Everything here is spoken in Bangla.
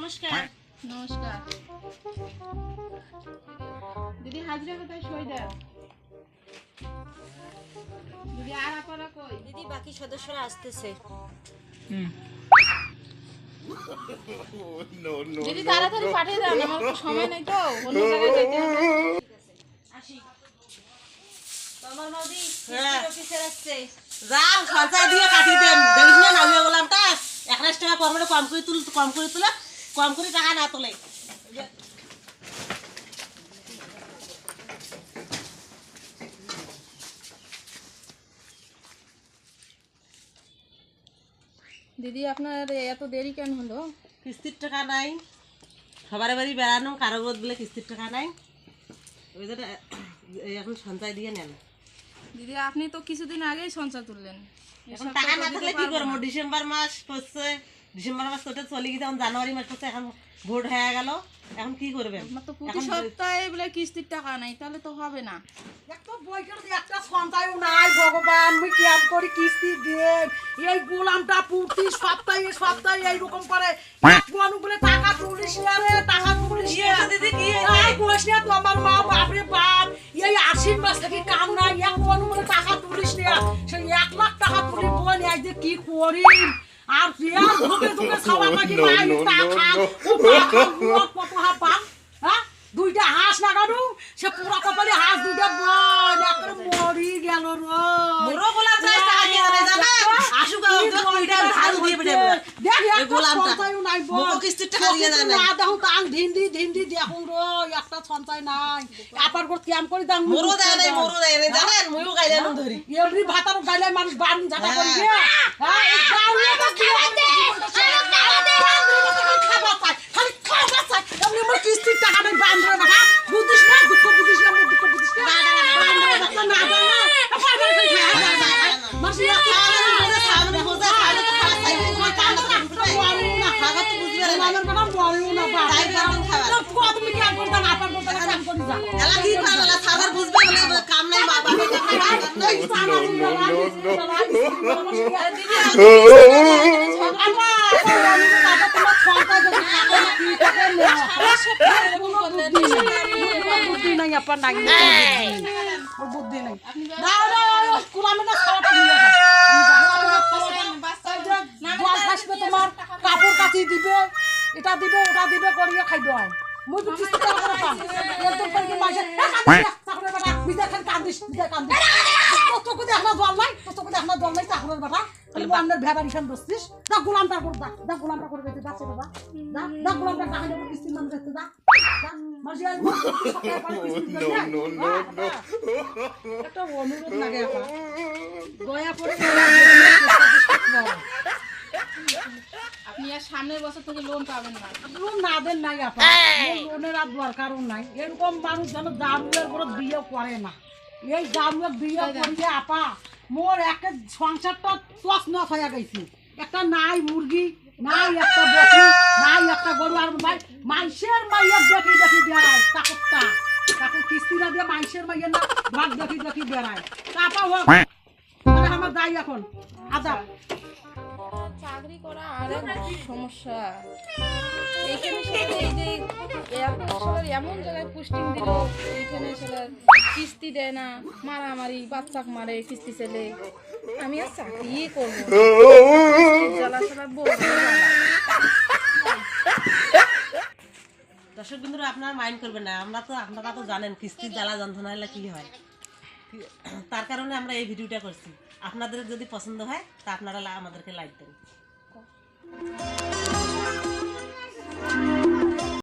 নমস্কার। নমস্কার দিদি, হাজিরা কোথায় সই দেন দিদি? আর আপনারা কই দিদি? বাকি সদস্যরা আসতেছে। দিদি তাড়াতাড়ি পাঠিয়ে দেন, আমার তো সময় নেই তো, অন্য জায়গায় যেতে হবে। আসি। তোমার নদী অফিসার আসছে। যাও সঞ্চয় দিয়ে কাটি দেন, দেখিস না নামিয়ে বললাম তা 1 টাকা কম করে তুলে কম করে টাকা না তোলে। দিদি আপনার এত দেরি কেন হলো? কিস্তির টাকা নাই, সবার বাড়ি বেড়ানো, কারো বলে কিস্তির টাকা নাই, ওই জন্য এখন সঞ্চয় দিয়ে নেন। দিদি আপনি তো কিছুদিন আগেই সঞ্চয় তুললেন, এখন টাকা না থাকলে কি করবো? ডিসেম্বর মাস পড়ছে, ডিসেম্বর মাস তোটা চলে গেছে, এখন জানুয়ারি মাস পড়ছে, এখন ভোট হয়ে গেল, এখন কি করবেন? আপনার তো প্রতি সপ্তাহে বলে কিস্তির টাকা নাই, তাহলে তো হবে না। একটা সঞ্চয় নাই ভগবান, মুই কেন করি কিস্তি দিয়ে এই গোলামটা প্রতি সপ্তাহে এইরকম করে বলে টাকা তুলিস না রে, টাকা তুলিস না দিদি কি কইস না তো আমার মা, বাপরে বাপ, এই আশ্বিন মাস থেকে কাম নাই, এক বলে টাকা তুলিস না, সেই 1 লাখ টাকা তুলি বোন, এই যে কি করি আর ধুকে খাওয়া নাকি নাই টাকা কত হাপাম, হ্যাঁ 2টা হাঁস লাগানো, সে পুরা কপালে হাঁস 2টা বোন একবারে মরি গেল রে। মোরো গোলাম চাই টাকা দিয়ে দেবে জানেন, আসু গাও দুইটা ঝাড়ু দিয়ে দেবে। দেখ এই একটা গোলামটা সঞ্চয় নাই বোন, মোকো কিস্তির টাকা দিয়ে দেন না দেখুন তাং ধিন্দি দেখুন রে, একটা সঞ্চয় নাই, আপার করে ক্যাম্প করে দাও, মোরো দেয় নাই জানেন, মুইও গাইলাম ধরি এমনি ভাতার গাইলে মানুষ বাড়ি ঝাঁটা করে দিয়ে, হ্যাঁ এই গাউলে তো খাবার দে, খাবার পায়, খালি খাবার চাই, এমনি আমার কিস্তির টাকা নাই বান্ধরে না, বুঝিস না দুঃখ বুঝিস না, দুঃখ বুঝিস না, না না মাসি সামনে বোঝা সামনে তো খাওয়া চাই, তোমার কাম না খাওয়া তো বুঝবে না, আমার বাবা বড়ও না বাবা, তাই কাম খাওয়া তো কত তুমি কাম করতে না আপার করতে কাম করে যা, এলা কি পারলা সাগর বুঝবে বলে কাম নাই, মা বাবা বুদ্ধি নাই আপনার নাই, বুদ্ধি নাই, না না কুলামে না খাওয়াটা নিয়ে জল খাসবে, তোমার কাপড় কাচি দিবে, এটা দিবে ওটা দিবে করিয়ে খাইবে হয়, মুই তো কিস্তি টাকা করে পাম, একদম করে কি মাসে চাকরের বেটা বিদা খান কান্দিস তোকে দেখনা জল নাই, তোকে দেখনা জল নাই চাকরের বেটা, খালি বান্দার ভেবারি খান দস্তিস, দা গোলামটা করে দা গোলামটা করে দিতে দাছে বাবা, দা গোলামটা টাকা দেব কিস্তি নাম দিতে দা মাসি আর নো একটা অনুরোধ লাগে আপা, দয়া করে আপনি আর সামনের বছর থেকে লোন পাবেন না, লোন না দেন নাই আপা, লোনের আর দরকারও নাই, এরকম মানুষ যেন দারুয়ের করে বিয়ে করে না, এই দারুয়ের বিয়ে করিয়ে আপা মোর একটা সংসারটা তছনছ হয়ে গেছে, একটা নাই মুরগি নাই, একটা বকরি নাই, একটা গরু, আর মাইসের মাইয়া দেখি বেড়ায় কাকুরটা কাকুর কিস্তিটা দিয়ে মাইসের মাইয়া না ভাগ দেখি বেড়ায়, তাপা হোক আমার যাই এখন আদা। চাকরি করা আর এক সমস্যা, এইখানে সেটা এই যে এয়ারপোর্ট এমন জায়গায় পোস্টিং দিল, এইখানে সেটা কিস্তি দেয় না, মারামারি, বাচ্চাক মারে কিস্তি ছেলে, আমি আর চাকরি করবো জ্বালা সালা বলবো। দর্শক বিন্দুরা আপনারা মাইন্ড করবেন না, আপনারা তো জানেন কিস্তির জ্বালা যন্ত্রণা হলে কি হয়, তার কারণে আমরা এই ভিডিওটা করছি। আপনাদের যদি পছন্দ হয় তা আপনারা আমাদেরকে লাইক দেন।